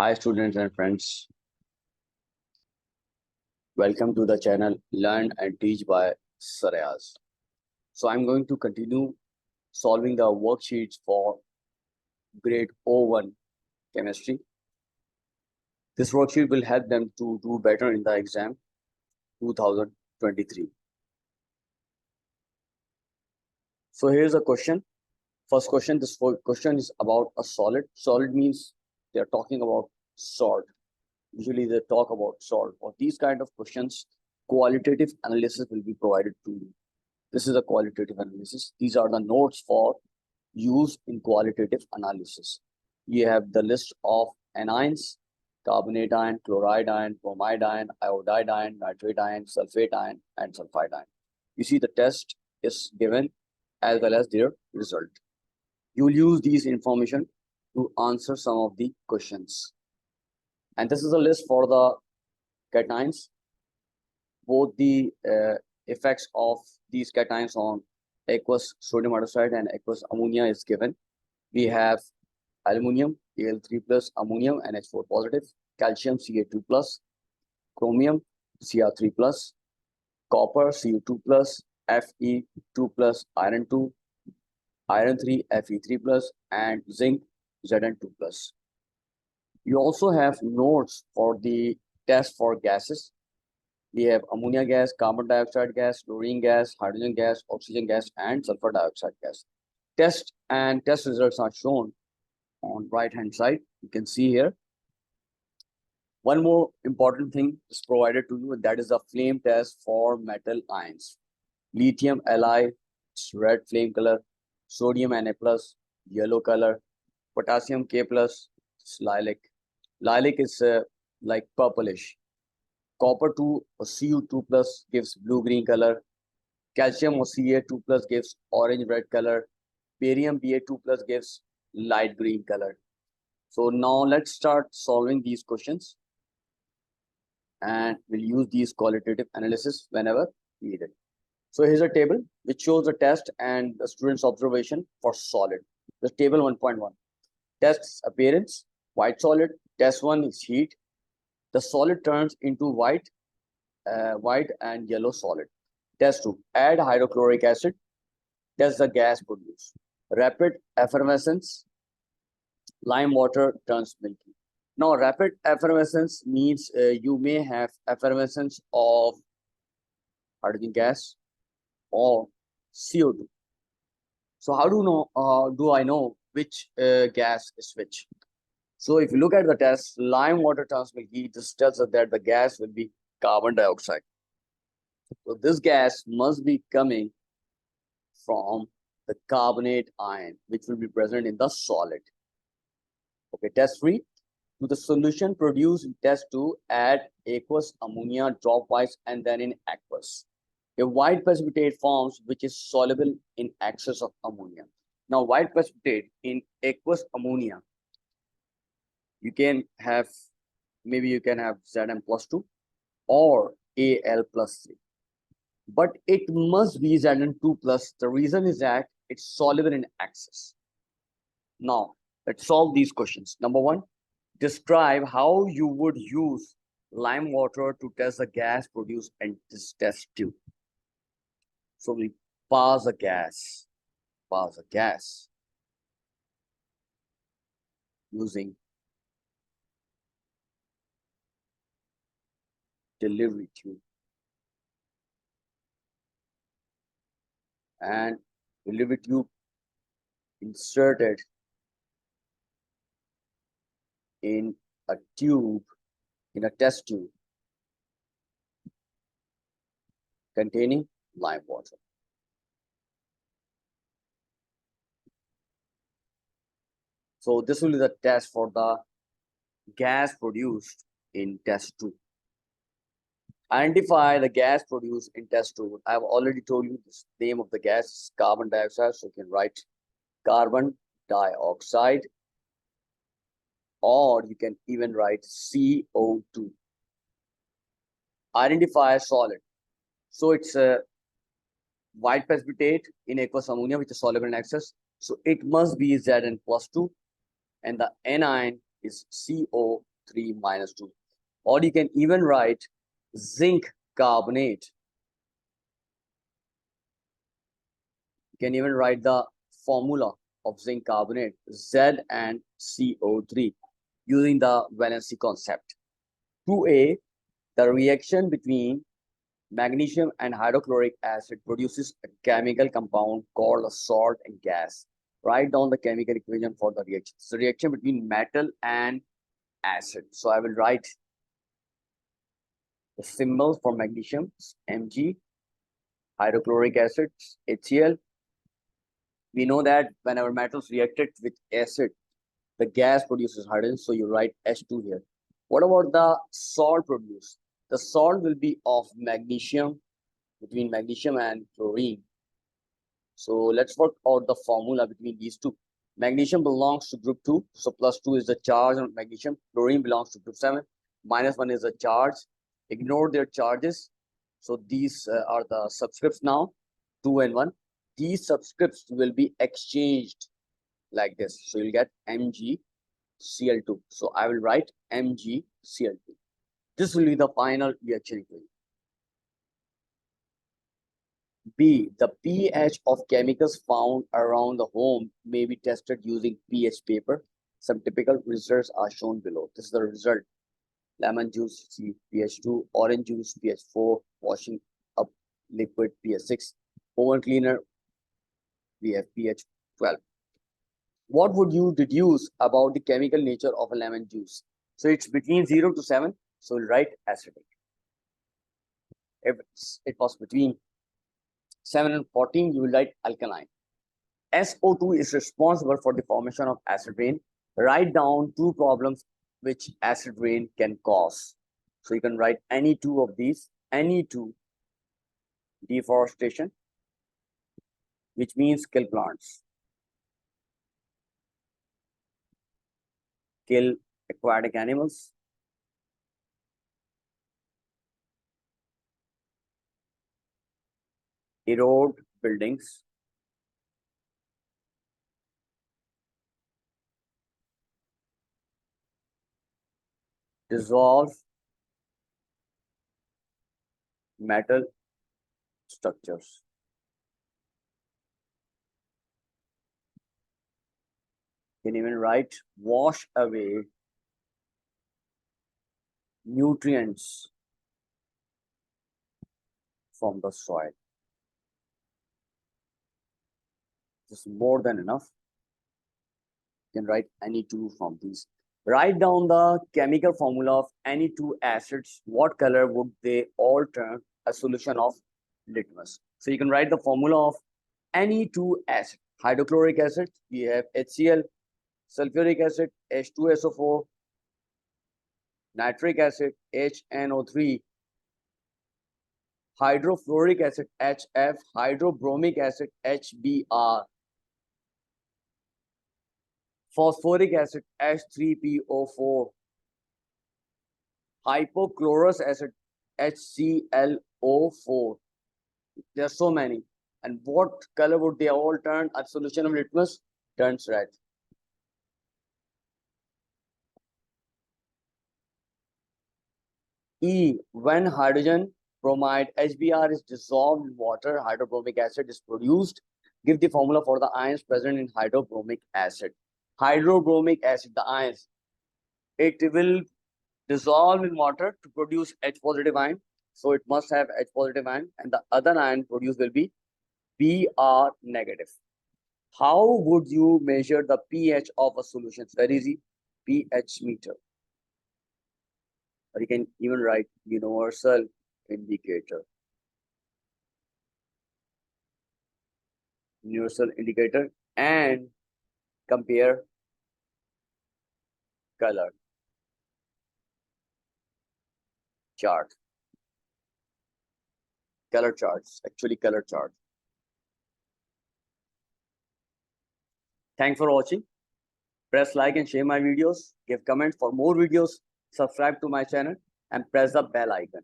Hi students and friends, welcome to the channel Learn and Teach by Sarayas. So I'm going to continue solving the worksheets for grade O1 chemistry. This worksheet will help them to do better in the exam 2023. So here's a question. First question, this question is about a solid. Solid means they're talking about salt. Usually they talk about salt. For these kind of questions, qualitative analysis will be provided to you. This is a qualitative analysis. These are the notes for use in qualitative analysis. You have the list of anions, carbonate ion, chloride ion, bromide ion, iodide ion, nitrate ion, sulfate ion, and sulfide ion. You see the test is given as well as their result. You will use these information to answer some of the questions. And this is a list for the cations. Both the effects of these cations on aqueous sodium hydroxide and aqueous ammonia is given. We have aluminum, Al3 plus, ammonium, NH4 positive, calcium, Ca2 plus, chromium, Cr3 plus, copper, Cu2 plus, Fe2 plus, iron 2, iron 3, Fe3 plus, and zinc, Zn2 plus. You also have notes for the test for gases. We have ammonia gas, carbon dioxide gas, chlorine gas, hydrogen gas, oxygen gas, and sulfur dioxide gas. Test results are shown on right hand side. You can see here. One more important thing is provided to you, and that is the flame test for metal ions. Lithium Li, red flame color, sodium Na plus, yellow color, potassium K plus, lilac. Lilac is like purplish. Copper 2 or Cu2 plus gives blue-green color. Calcium or Ca2 plus gives orange-red color. Barium Ba2 plus gives light green color. So now let's start solving these questions. And we'll use these qualitative analysis whenever needed. So here's a table which shows the test and the student's observation for solid. The table 1.1. Test's appearance, white solid. Test 1 is heat. The solid turns into white and yellow solid. Test 2, add hydrochloric acid. Test the gas produced. Rapid effervescence, lime water turns milky. Now, rapid effervescence means you may have effervescence of hydrogen gas or CO2. So how do I know which gas is which? So if you look at the test, lime water turns milky, this tells us that the gas will be carbon dioxide. So this gas must be coming from the carbonate ion, which will be present in the solid. Okay, test 3. To the solution produced in test 2, add aqueous ammonia dropwise and then in aqueous. A white precipitate forms which is soluble in excess of ammonia. Now, white precipitate in aqueous ammonia, you can have, maybe you can have Zn plus 2 or Al plus 3. But it must be Zn2 plus. The reason is that it's soluble in excess. Now, let's solve these questions. Number 1, describe how you would use lime water to test the gas produced in this test tube. So we pass a gas using delivery tube, and delivery tube inserted in a tube, in a test tube containing lime water. So this will be the test for the gas produced in test 2. Identify the gas produced in test 2. I have already told you the name of the gas is carbon dioxide, so you can write carbon dioxide, or you can even write CO2. Identify a solid. So it's a white precipitate in aqueous ammonia, which is soluble in excess. So it must be Zn plus 2, and the anion is CO 3 minus 2. Or you can even write zinc carbonate. You can even write the formula of zinc carbonate, Z and CO3, using the valency concept. 2a, the reaction between magnesium and hydrochloric acid produces a chemical compound called a salt and gas. Write down the chemical equation for the reaction. It's a reaction between metal and acid. So I will write the symbol for magnesium, Mg, hydrochloric acid, HCl. We know that whenever metals reacted with acid, the gas produces hydrogen, so you write H2 here. What about the salt produced? The salt will be of magnesium, between magnesium and chlorine. So let's work out the formula between these two. Magnesium belongs to group 2, so +2 is the charge on magnesium. Chlorine belongs to group 7, -1 is the charge. Ignore their charges. So these are the subscripts now, 2 and 1. These subscripts will be exchanged like this. So you'll get MgCl2. So I will write MgCl2. This will be the final reaction equation. B, the pH of chemicals found around the home may be tested using pH paper. Some typical results are shown below. This is the result. Lemon juice, pH2, orange juice, pH4, washing up liquid, pH6, oven cleaner, we have pH12. What would you deduce about the chemical nature of a lemon juice? So it's between 0 to 7, so we'll write acidic. If it was between 7 and 14, you will write alkaline. SO2 is responsible for the formation of acid rain. Write down 2 problems which acid rain can cause. So you can write any 2 of these, any 2. Deforestation, which means kill plants, kill aquatic animals, erode buildings, dissolve metal structures. You can even write wash away nutrients from the soil. This is more than enough. You can write any 2 from these. Write down the chemical formula of any 2 acids. What color would they all turn a solution of litmus? So you can write the formula of any 2 acid. Hydrochloric acid, we have HCl, sulfuric acid, H2SO4, nitric acid, HNO3, hydrofluoric acid, HF, hydrobromic acid, HBr, phosphoric acid, H3PO4, hypochlorous acid, HClO4. There are so many. And what color would they all turn? A solution of litmus turns red. E, when hydrogen bromide HBr is dissolved in water, hydrobromic acid is produced. Give the formula for the ions present in hydrobromic acid. Hydrobromic acid, the ions, it will dissolve in water to produce H positive ion. So it must have H positive ion, and the other ion produced will be Br negative. How would you measure the pH of a solution? It's very easy. pH meter. Or you can even write universal indicator. Universal indicator and compare color chart. Color charts, actually color chart. Thanks for watching. Press like and share my videos. Give comments for more videos. Subscribe to my channel and press the bell icon.